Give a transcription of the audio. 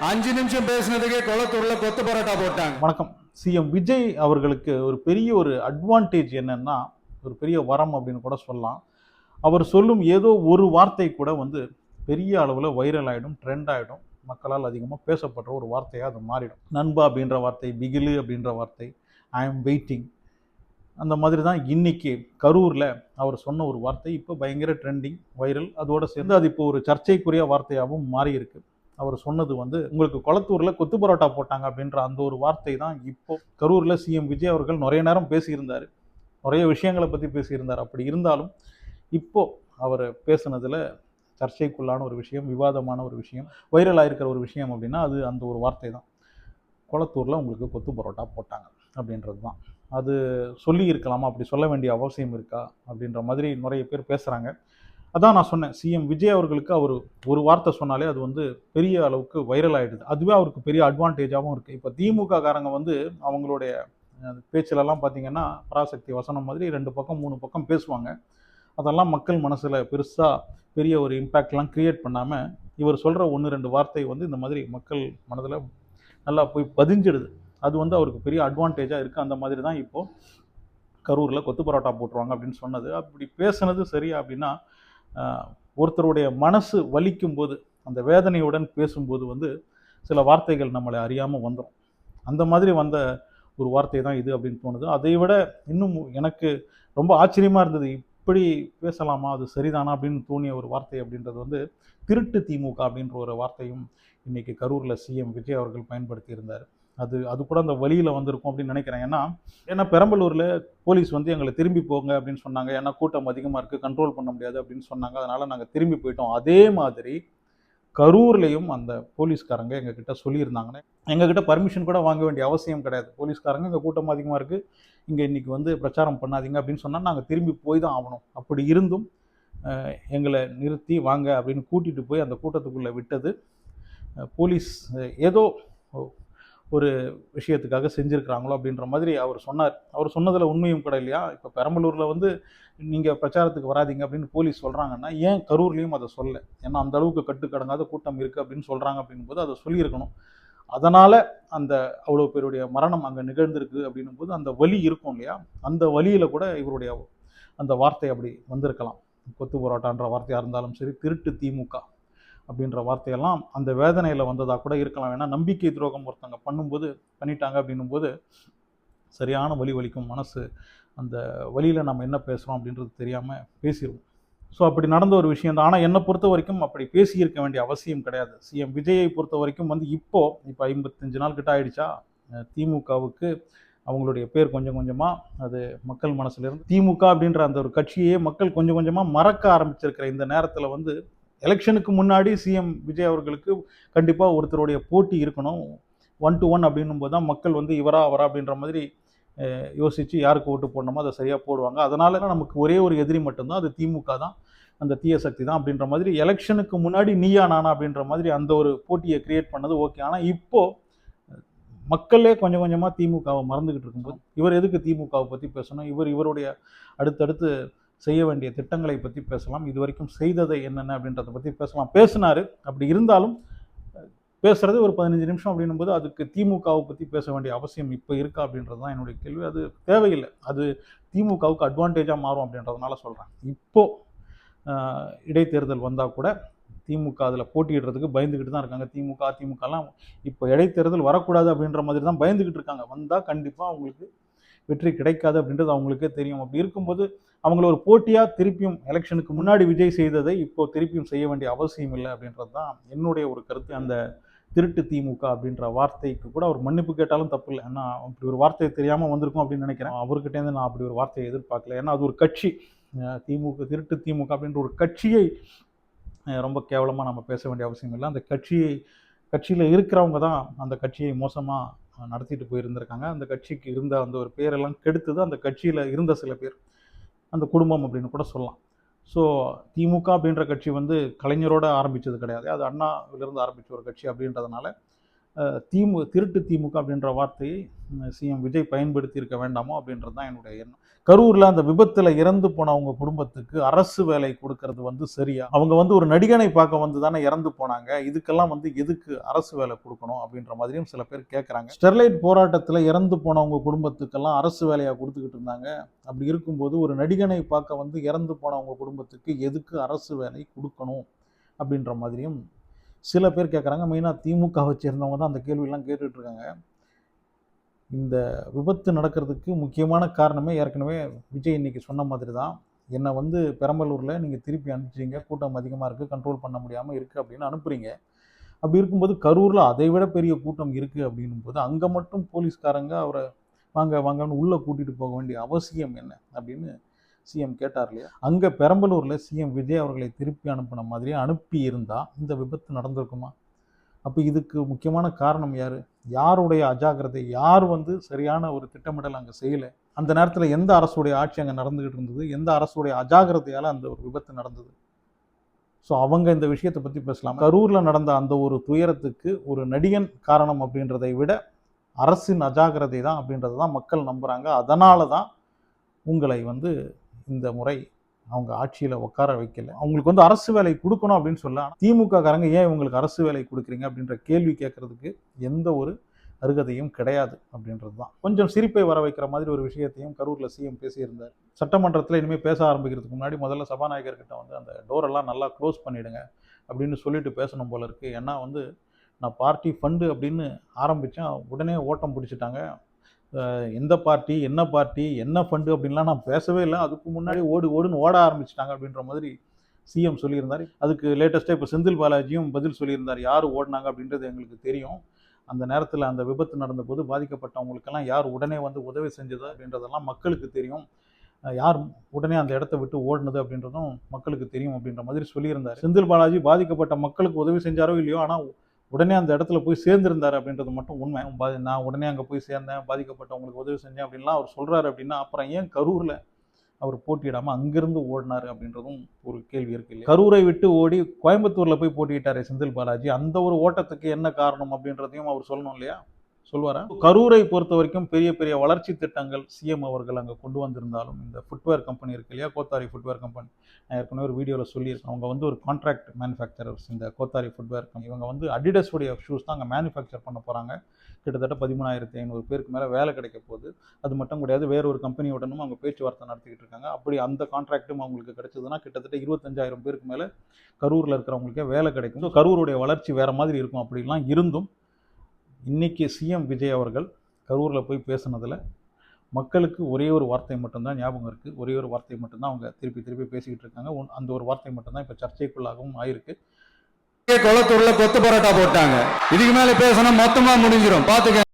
5 நிமிஷம் பேசினதுக்கே கொளத்தூர்ல கொத்து பரோட்டா போட்டாங்க. வணக்கம். சிஎம் விஜய் அவர்களுக்கு ஒரு பெரிய ஒரு அட்வான்டேஜ் என்னன்னா, ஒரு பெரிய வரம் அப்படின்னு கூட சொல்லலாம். அவர் சொல்லும் ஏதோ ஒரு வார்த்தை கூட பெரிய அளவுல வைரல் ஆயிடும், ட்ரெண்ட் ஆயிடும். மக்களால் அதிகமா பேசப்படுற ஒரு வார்த்தையா அது மாறிடும். நண்பா அப்படின்ற வார்த்தை, பிகிலு அப்படின்ற வார்த்தை, ஐ அம் வெயிட்டிங், அந்த மாதிரி தான் இன்னைக்கு கரூர்ல அவர் சொன்ன ஒரு வார்த்தை இப்போ பயங்கர ட்ரெண்டிங், வைரல். அதோட சேர்ந்து அது இப்போ ஒரு சர்ச்சைக்குரிய வார்த்தையாகவும் மாறி இருக்கு. அவர் சொன்னது உங்களுக்கு கொளத்தூர்ல கொத்து பரோட்டா போட்டாங்க அப்படின்ற அந்த ஒரு வார்த்தை தான் இப்போ கரூர்ல சிஎம் விஜய் அவர்கள் நிறைய நேரம் பேசியிருந்தார், நிறைய விஷயங்களை பத்தி பேசியிருந்தார். அப்படி இருந்தாலும் இப்போ அவர் பேசுனதுல சர்ச்சைக்குள்ளான ஒரு விஷயம், விவாதமான ஒரு விஷயம், வைரல் ஆயிருக்கிற ஒரு விஷயம் அப்படின்னா அது அந்த ஒரு வார்த்தை தான். கொளத்தூர்ல உங்களுக்கு கொத்து பரோட்டா போட்டாங்க அப்படின்றது தான். அது சொல்லி இருக்கலாமா, அப்படி சொல்ல வேண்டிய அவசியம் இருக்கா அப்படின்ற மாதிரி நிறைய பேர் பேசுறாங்க. அதான் நான் சொன்னேன், சிஎம் விஜய் அவர்களுக்கு அவர் ஒரு வார்த்தை சொன்னாலே அது பெரிய அளவுக்கு வைரல் ஆயிடுது. அதுவே அவருக்கு பெரிய அட்வான்டேஜாகவும் இருக்குது. இப்போ திமுக காரங்க அவங்களுடைய பேச்சிலெல்லாம் பார்த்தீங்கன்னா பராசக்தி வசனம் மாதிரி 2 பக்கம் 3 பக்கம் பேசுவாங்க. அதெல்லாம் மக்கள் மனசில் பெருசாக பெரிய ஒரு இம்பேக்ட்லாம் கிரியேட் பண்ணாமல் இவர் சொல்கிற 1-2 வார்த்தை இந்த மாதிரி மக்கள் மனதில் நல்லா போய் பதிஞ்சிடுது. அது அவருக்கு பெரிய அட்வான்டேஜாக இருக்குது. அந்த மாதிரி தான் இப்போது கரூரில் கொத்து பரோட்டா போட்டுருவாங்க அப்படின்னு சொன்னது. அப்படி பேசுனது சரியா அப்படின்னா, ஒருத்தருடைய மனசு வலிக்கும் போது, அந்த வேதனையுடன் பேசும்போது சில வார்த்தைகள் நம்மளை அறியாமல் வந்துடும். அந்த மாதிரி வந்த ஒரு வார்த்தை தான் இது அப்படின்னு தோணுது. அதை விட இன்னும் எனக்கு ரொம்ப ஆச்சரியமாக இருந்தது, இப்படி பேசலாமா, அது சரிதானா அப்படின்னு தோணிய ஒரு வார்த்தை அப்படின்றது திருட்டு திமுக அப்படின்ற ஒரு வார்த்தையும் இன்னைக்கு கரூரில் சிஎம் விஜய் அவர்கள் பயன்படுத்தி இருந்தார். அது அது கூட அந்த வழியில் வந்திருக்கும் அப்படின்னு நினைக்கிறேன். ஏன்னா பெரம்பலூரில் போலீஸ் எங்களை திரும்பி போங்க அப்படின்னு சொன்னாங்க. ஏன்னா கூட்டம் அதிகமாக இருக்குது, கண்ட்ரோல் பண்ண முடியாது அப்படின்னு சொன்னாங்க. அதனால் நாங்கள் திரும்பி போயிட்டோம். அதே மாதிரி கரூர்லேயும் அந்த போலீஸ்காரங்க எங்ககிட்ட சொல்லியிருந்தாங்கன்னு, எங்ககிட்ட பர்மிஷன் கூட வாங்க வேண்டிய அவசியம் கிடையாது. போலீஸ்காரங்க இங்கே கூட்டம் அதிகமாக இருக்குது, இங்கே இன்றைக்கி பிரச்சாரம் பண்ணாதீங்க அப்படின்னு சொன்னால் நாங்கள் திரும்பி போய் தான் ஆகணும். அப்படி இருந்தும் எங்களை நிறுத்தி வாங்க அப்படின்னு கூட்டிகிட்டு போய் அந்த கூட்டத்துக்குள்ளே விட்டது போலீஸ் ஏதோ ஒரு விஷயத்துக்காக செஞ்சுருக்கிறாங்களோ அப்படின்ற மாதிரி அவர் சொன்னார். அவர் சொன்னதில் உண்மையும் கூட இல்லையா? இப்போ பெரம்பலூரில் நீங்கள் பிரச்சாரத்துக்கு வராதிங்க அப்படின்னு போலீஸ் சொல்கிறாங்கன்னா, ஏன் கரூர்லேயும் அதை சொல்ல? ஏன்னா அந்த அளவுக்கு கட்டுக்கடங்காத கூட்டம் இருக்குது அப்படின்னு சொல்கிறாங்க. அப்படிங்கும்போது அதை சொல்லியிருக்கணும். அதனால் அந்த அவ்வளோ பேருடைய மரணம் அங்கே நிகழ்ந்திருக்கு அப்படின்னும் போது அந்த வலி இருக்கும் இல்லையா? அந்த வலியில் கூட இவருடைய அந்த வார்த்தை அப்படி வந்திருக்கலாம். கொத்து பரோட்டான்ற வார்த்தையாக இருந்தாலும் சரி, திருட்டு திமுக அப்படின்ற வார்த்தையெல்லாம் அந்த வேதனையில் வந்ததாக கூட இருக்கலாம். ஏன்னா நம்பிக்கை துரோகம் ஒருத்தவங்க பண்ணிட்டாங்க அப்படின்னும் போது சரியான வலி வலிக்கும் மனசு. அந்த வழியில் நம்ம என்ன பேசுகிறோம் அப்படின்றது தெரியாமல் பேசிடுவோம். ஸோ அப்படி நடந்த ஒரு விஷயம் தான். ஆனால் என்னை பொறுத்த வரைக்கும் அப்படி பேசியிருக்க வேண்டிய அவசியம் கிடையாது. சிஎம் விஜயை பொறுத்த வரைக்கும் இப்போ 55 நாள் கிட்ட ஆயிடுச்சா, திமுகவுக்கு அவங்களுடைய பேர் கொஞ்சம் கொஞ்சமாக அது மக்கள் மனசுலேருந்து திமுக அப்படின்ற அந்த ஒரு கட்சியே மக்கள் கொஞ்சம் கொஞ்சமாக மறக்க ஆரம்பிச்சிருக்கிற இந்த நேரத்தில் எலெக்ஷனுக்கு முன்னாடி சிஎம் விஜய் அவர்களுக்கு கண்டிப்பாக ஒருத்தருடைய போட்டி இருக்கணும். 1 to 1 அப்படின்னும் போது தான் மக்கள் இவரா அவரா அப்படின்ற மாதிரி யோசித்து யாருக்கு ஓட்டு போடணுமோ அதை சரியாக போடுவாங்க. அதனால நமக்கு ஒரே ஒரு எதிரி மட்டும்தான், அது திமுக தான், அந்த தீய சக்தி தான் அப்படின்ற மாதிரி எலெக்ஷனுக்கு முன்னாடி நீயா நானா அப்படின்ற மாதிரி அந்த ஒரு போட்டியை கிரியேட் பண்ணது ஓகே. ஆனால் இப்போது மக்களே கொஞ்சம் கொஞ்சமாக திமுகவை மறந்துக்கிட்டு இருக்கும்போது இவர் எதுக்கு திமுகவை பற்றி பேசணும்? இவருடைய அடுத்தடுத்து செய்ய வேண்டிய திட்டங்களை பற்றி பேசலாம், இது வரைக்கும் செய்ததை என்னென்ன அப்படின்றத பற்றி பேசலாம். பேசினார். அப்படி இருந்தாலும் பேசுறது ஒரு 15 நிமிஷம் அப்படின்னும் போது அதுக்கு திமுகவை பற்றி பேச வேண்டிய அவசியம் இப்போ இருக்கா அப்படின்றது தான் என்னுடைய கேள்வி. அது தேவையில்லை. அது திமுகவுக்கு அட்வான்டேஜாக மாறும் அப்படின்றதுனால சொல்கிறேன். இப்போது இடைத்தேர்தல் வந்தால் கூட திமுக அதில் போட்டியிடுறதுக்கு பயந்துக்கிட்டு தான் இருக்காங்க. அதிமுகலாம் இப்போ இடைத்தேர்தல் வரக்கூடாது அப்படின்ற மாதிரி தான் பயந்துக்கிட்டு இருக்காங்க. வந்தால் கண்டிப்பாக அவங்களுக்கு வெற்றி கிடைக்காது அப்படின்றது அவங்களுக்கே தெரியும். அப்படி இருக்கும்போது அவங்கள ஒரு போட்டியாக திருப்பியும் எலெக்ஷனுக்கு முன்னாடி விஜய் செய்ததை இப்போ திருப்பியும் செய்ய வேண்டிய அவசியம் இல்லை அப்படின்றது தான் என்னுடைய ஒரு கருத்து. அந்த திருட்டு திமுக அப்படின்ற வார்த்தைக்கு கூட அவர் மன்னிப்பு கேட்டாலும் தப்பு இல்லை. ஏன்னா அப்படி ஒரு வார்த்தை தெரியாமல் வந்திருக்கும் அப்படின்னு நினைக்கிறேன். அவர்கிட்டேருந்து நான் அப்படி ஒரு வார்த்தையை எதிர்பார்க்கல. ஏன்னா அது ஒரு கட்சி, திமுக, திருட்டு திமுக அப்படின்ற ஒரு கட்சியை ரொம்ப கேவலமாக நம்ம பேச வேண்டிய அவசியம் இல்லை. அந்த கட்சியில் இருக்கிறவங்க தான் அந்த கட்சியை மோசமாக நடத்திட்டு போயிருந்திருக்காங்க. அந்த கட்சிக்கு இருந்த அந்த ஒரு பேரெல்லாம் கெடுத்தது அந்த கட்சியில் இருந்த சில பேர், அந்த குடும்பம் அப்படின்னு கூட சொல்லலாம். ஸோ திமுக அப்படின்ற கட்சி கலைஞரோட ஆரம்பித்தது கிடையாது, அது அண்ணாவிலிருந்து ஆரம்பித்த ஒரு கட்சி அப்படின்றதுனால திருட்டு திமுக அப்படின்ற வார்த்தையை சிஎம் விஜய் பயன்படுத்தி இருக்க வேண்டாமோ அப்படின்றது தான் என்னுடைய எண்ணம். கரூர்ல அந்த விபத்துல இறந்து போனவங்க குடும்பத்துக்கு அரசு வேலை கொடுக்கறது வந்து சரியா? அவங்க வந்து ஒரு நடிகனை பார்க்க வந்து தானே இறந்து போனாங்க, இதுக்கெல்லாம் வந்து எதுக்கு அரசு வேலை கொடுக்கணும் அப்படின்ற மாதிரியும் சில பேர் கேட்குறாங்க. ஸ்டெர்லைட் போராட்டத்தில் இறந்து போனவங்க குடும்பத்துக்கெல்லாம் அரசு வேலையாக கொடுத்துக்கிட்டு இருந்தாங்க. அப்படி இருக்கும்போது ஒரு நடிகனை பார்க்க வந்து இறந்து போனவங்க குடும்பத்துக்கு எதுக்கு அரசு வேலை கொடுக்கணும் அப்படின்ற மாதிரியும் சில பேர் கேட்குறாங்க. மெயினாக திமுகவை சேர்ந்தவங்க தான் அந்த கேள்வியெல்லாம் கேட்டுட்டு இருக்காங்க. இந்த விபத்து நடக்கிறதுக்கு முக்கியமான காரணமே ஏற்கனவே விஜய் இன்னைக்கு சொன்ன மாதிரி தான். என்னை வந்து பெரம்பலூரில் நீங்கள் திருப்பி அனுப்பிச்சிங்க, கூட்டம் அதிகமாக இருக்குது, கண்ட்ரோல் பண்ண முடியாமல் இருக்குது அப்படின்னு அனுப்புகிறீங்க. அப்படி இருக்கும்போது கரூரில் அதை விட பெரிய கூட்டம் இருக்குது அப்படின்னும் போது அங்கே மட்டும் போலீஸ்காரங்க அவரை வாங்க வாங்கன்னு உள்ளே கூட்டிகிட்டு போக வேண்டிய அவசியம் என்ன அப்படின்னு சிஎம் கேட்டார் இல்லையா? அங்கே பெரம்பலூரில் சிஎம் விஜய் அவர்களை திருப்பி அனுப்பின மாதிரியே அனுப்பி இருந்தால் இந்த விபத்து நடந்திருக்குமா? அப்போ இதுக்கு முக்கியமான காரணம் யார்? யாருடைய அஜாக்கிரதை? யார் வந்து சரியான ஒரு திட்டமிடல் அங்கே செய்யலை? அந்த நேரத்தில் எந்த அரசுடைய ஆட்சி அங்கே நடந்துகிட்டு இருந்தது? எந்த அரசுடைய அஜாக்கிரதையால் அந்த ஒரு விபத்து நடந்தது? ஸோ அவங்க இந்த விஷயத்தை பற்றி பேசலாம். கரூரில் நடந்த அந்த ஒரு துயரத்துக்கு ஒரு நடிகன் காரணம் அப்படின்றதை விட அரசின் அஜாக்கிரதை தான் அப்படின்றத தான் மக்கள் நம்புகிறாங்க. அதனால தான் உங்களை வந்து இந்த முறை அவங்க ஆட்சியில் உட்கார வைக்கல. அவங்களுக்கு வந்து அரசு வேலை கொடுக்கணும் அப்படின்னு சொல்ல, திமுக காரங்க ஏன் இவங்களுக்கு அரசு வேலை கொடுக்குறீங்க அப்படின்ற கேள்வி கேட்கறதுக்கு எந்த ஒரு அருகதையும் கிடையாது அப்படின்றது தான். கொஞ்சம் சிரிப்பை வர வைக்கிற மாதிரி ஒரு விஷயத்தையும் கரூரில் சிஎம் பேசியிருந்தார். சட்டமன்றத்தில் இனிமேல் பேச ஆரம்பிக்கிறதுக்கு முன்னாடி முதல்ல சபாநாயகர்கிட்ட வந்து அந்த டோரெல்லாம் நல்லா க்ளோஸ் பண்ணிவிடுங்க அப்படின்னு சொல்லிட்டு பேசணும் போல இருக்குது. ஏன்னா வந்து நான் பார்ட்டி ஃபண்டு அப்படின்னு ஆரம்பித்தேன், உடனே ஓட்டம் பிடிச்சிட்டாங்க. எந்த பார்ட்டி, என்ன பார்ட்டி, என்ன ஃபண்டு அப்படின்லாம் நான் பேசவே இல்லை, அதுக்கு முன்னாடி ஓடுன்னு ஓட ஆரம்பிச்சிட்டாங்க அப்படின்ற மாதிரி சிஎம் சொல்லியிருந்தார். அதுக்கு லேட்டஸ்ட்டாக இப்போ செந்தில் பாலாஜியும் பதில் சொல்லியிருந்தார். யார் ஓடினாங்க அப்படின்றது எங்களுக்கு தெரியும். அந்த நேரத்தில் அந்த விபத்து நடந்தபோது பாதிக்கப்பட்டவங்களுக்கெல்லாம் யார் உடனே வந்து உதவி செஞ்சது அப்படின்றதெல்லாம் மக்களுக்கு தெரியும். யார் உடனே அந்த இடத்த விட்டு ஓடினது அப்படின்றதும் மக்களுக்கு தெரியும் அப்படின்ற மாதிரி சொல்லியிருந்தார். செந்தில் பாலாஜி பாதிக்கப்பட்ட மக்களுக்கு உதவி செஞ்சாரோ இல்லையோ, ஆனால் உடனே அந்த இடத்துல போய் சேர்ந்திருந்தார் அப்படின்றது மட்டும் உண்மை. நான் உடனே அங்கே போய் சேர்ந்தேன், பாதிக்கப்பட்டவங்களுக்கு உதவி செஞ்சேன் அப்படின்லாம் அவர் சொல்கிறாரு. அப்படின்னா அப்புறம் ஏன் கரூரில் அவர் போட்டியிடாமல் அங்கிருந்து ஓடினார் அப்படின்றதும் ஒரு கேள்வி இருக்கு இல்லையா? கரூரை விட்டு ஓடி கோயம்புத்தூரில் போய் போட்டியிட்டார் செந்தில் பாலாஜி. அந்த ஒரு ஓட்டத்துக்கு என்ன காரணம் அப்படின்றதையும் அவர் சொல்லணும் இல்லையா? சொல்வாரா? கரூரை பொறுத்த வரைக்கும் பெரிய பெரிய வளர்ச்சி திட்டங்கள் சிஎம் அவர்கள் அங்கே கொண்டு வந்திருந்தாலும் இந்த ஃபுட்வேர் கம்பெனி இருக்கு இல்லையா, கோத்தாரி ஃபுட்வேர் கம்பெனி, நான் ஏற்கனவே ஒரு வீடியோவில் சொல்லியிருக்கேன். அவங்க வந்து ஒரு கான்ட்ராக்ட் மேனுஃபேக்சரர்ஸ் இந்த கோத்தாரி ஃபுட்வேர் கம்பெனி. இவங்க வந்து அடிடஸ் உடைய ஷூஸ் தான் அங்கே மேனுஃபேக்சர் பண்ண போகிறாங்க. கிட்டத்தட்ட 13,500 பேருக்கு மேலே வேலை கிடைக்க போகுது. அது மட்டும் கிடையாது, வேற ஒரு கம்பெனியுடனும் அவங்க பேச்சுவார்த்தை நடத்திக்கிட்டு இருக்காங்க. அப்படி அந்த கான்ட்ராக்டும் அவங்களுக்கு கிடைச்சதுன்னா கிட்டத்தட்ட 25,000 பேருக்கு மேலே கரூரில் இருக்கிறவங்களுக்கே வேலை கிடைக்கும். ஸோ கரூருடைய வளர்ச்சி வேறு மாதிரி இருக்கும். அப்படிலாம் இருந்தும் இன்னைக்கு சிஎம் விஜய் அவர்கள் கரூரில் போய் பேசுனதில் மக்களுக்கு ஒரே ஒரு வார்த்தை மட்டும்தான் ஞாபகம் இருக்குது. ஒரே ஒரு வார்த்தை மட்டும்தான் அவங்க திருப்பி திருப்பி பேசிக்கிட்டு இருக்காங்க. அந்த ஒரு வார்த்தை மட்டும்தான் இப்போ சர்ச்சைக்குள்ளாகவும் ஆயிருக்கு. கொளத்தூர்ல கொத்து பரோட்டா போட்டாங்க. இதுக்கு மேல பேசினா மொத்தமா முடிஞ்சிடும், பாத்துக்க.